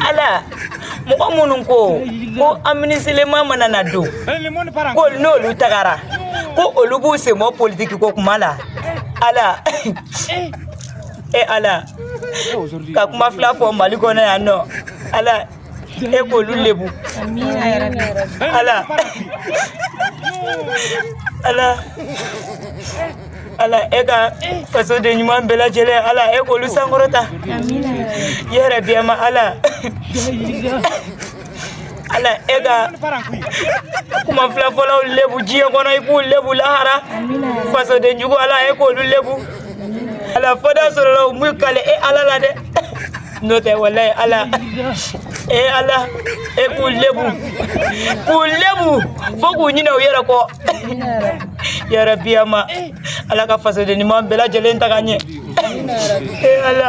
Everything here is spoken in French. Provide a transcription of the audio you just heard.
ala mɔgɔ minnu ko amnistilema mana na don ko n'olu tagara ko olu b'u sen bɔ politiki ko kuma la ala ala ka kuma fila fɔ Mali kɔnɔ yan nɔ ala k'olu lebu ala ala ka faso de ɲuman bɛɛ lajɛlen ala k'olu sankɔrɔta yɛrɛ biyama ala ka kuma fila fɔlaw lebu diɲɛ kɔnɔ i k'u lebu lahara faso de jugu ala k'olu lebu ala fɔda sɔrɔla u m'u kale ala la dɛ n'o tɛ walayi ala k'u lebu fo k'u ɲinɛ u yɛrɛ kɔ yɛrɛ biyama ala ka faso de ɲuman bɛɛ lajɛlen ta ka ɲɛ ala